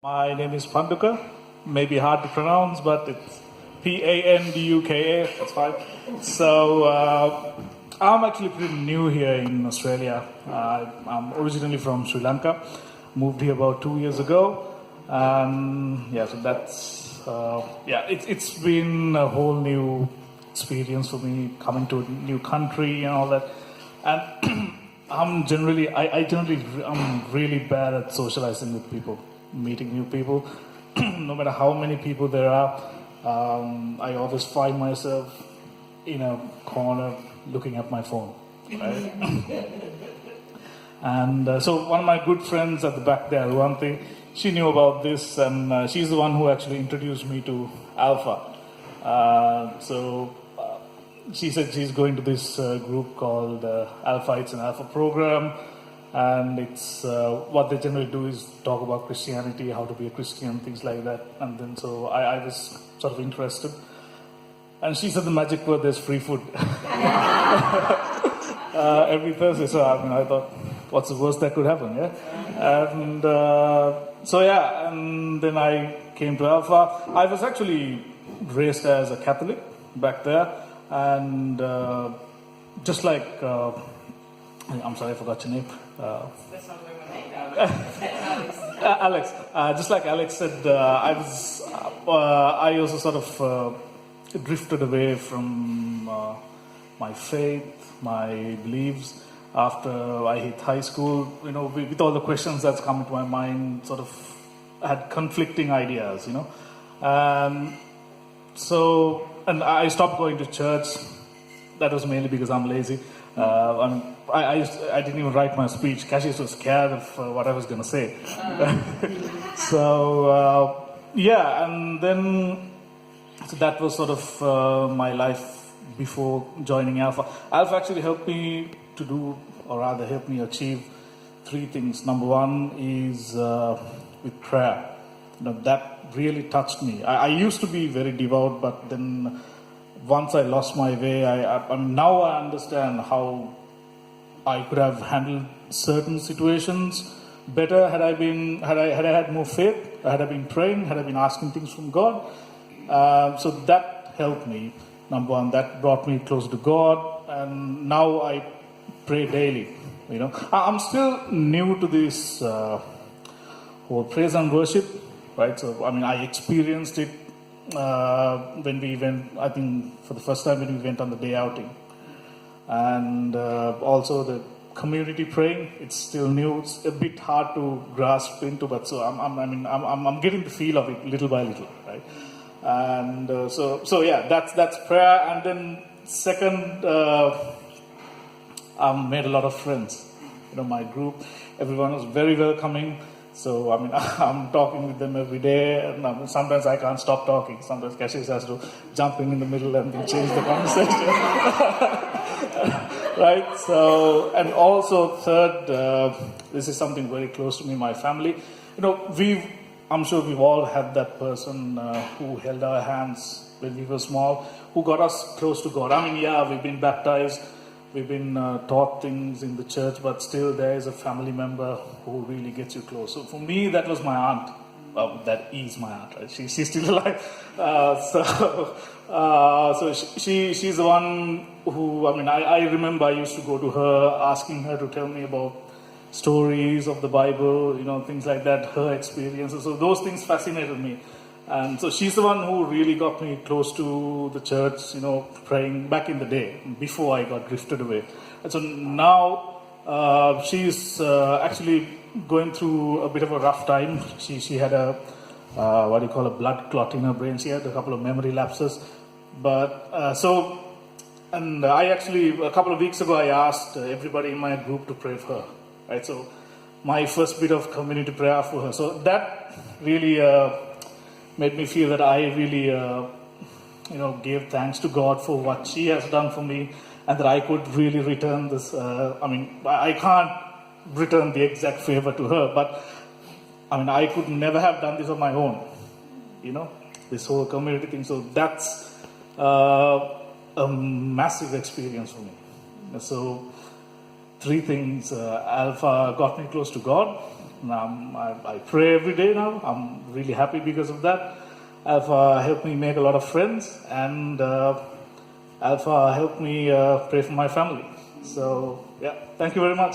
My name is Panduka. Maybe hard to pronounce, but it's Panduka. That's fine. So I'm actually pretty new here in Australia. I'm originally from Sri Lanka. Moved here about 2 years ago. So that's it's been a whole new experience for me coming to a new country and all that. And I'm really bad at socializing with people, meeting new people. No matter how many people there are, I always find myself in a corner looking at my phone, right? And so one of my good friends at the back there, Luanti, she knew about this, and she's the one who actually introduced me to Alpha. She said she's going to this group called Alpha. It's an Alpha program, and it's what they generally do is talk about Christianity, how to be a Christian, things like that. And then so I was sort of interested, and she said the magic word: there's free food every Thursday. So I thought, what's the worst that could happen? Yeah, and and then I came to Alpha. I was actually raised as a Catholic back there. And just like, I'm sorry, I forgot your name. Alex. Just like Alex said, I also sort of drifted away from my faith, my beliefs after I hit high school. You know, with all the questions that's come into my mind, sort of had conflicting ideas. You know, And I stopped going to church. That was mainly because I'm lazy. I didn't even write my speech. Cassius was scared of what I was going to say. And then that was sort of my life before joining Alpha. Alpha actually helped me to do, or rather helped me achieve 3 things. Number 1 is with prayer. That really touched me. I used to be very devout, but then once I lost my way, now I understand how I could have handled certain situations better had I had more faith, had I been praying, had I been asking things from God. So that helped me. Number 1, that brought me closer to God, and now I pray daily. I'm still new to this whole praise and worship. Right, so I experienced it when we went. I think for the first time when we went on the day outing, and also the community praying. It's still new. It's a bit hard to grasp into, but so I'm getting the feel of it little by little, right? And that's prayer. And then second, I made a lot of friends. My group, everyone was very welcoming. So, I'm talking with them every day, and sometimes I can't stop talking. Sometimes Cassius has to jump in the middle and change the conversation. Right? So, and also third, this is something very close to me, my family. I'm sure we've all had that person who held our hands when we were small, who got us close to God. We've been baptized. We've been taught things in the church, but still there is a family member who really gets you close. So for me, that was my aunt. That is my aunt, right? She's still alive. She's the one who, I remember I used to go to her, asking her to tell me about stories of the Bible, things like that, her experiences. So those things fascinated me. And so she's the one who really got me close to the church, praying back in the day, before I got drifted away. And so now she's actually going through a bit of a rough time. She had a blood clot in her brain. She had a couple of memory lapses. But a couple of weeks ago, I asked everybody in my group to pray for her. Right? So my first bit of community prayer for her. So that really made me feel that I really, gave thanks to God for what she has done for me, and that I could really return this. I can't return the exact favor to her, but I could never have done this on my own. This whole community thing. So that's a massive experience for me. So 3 things: Alpha got me close to God. I pray every day now. I'm really happy because of that. Alpha helped me make a lot of friends, and Alpha helped me pray for my family. So, yeah, thank you very much.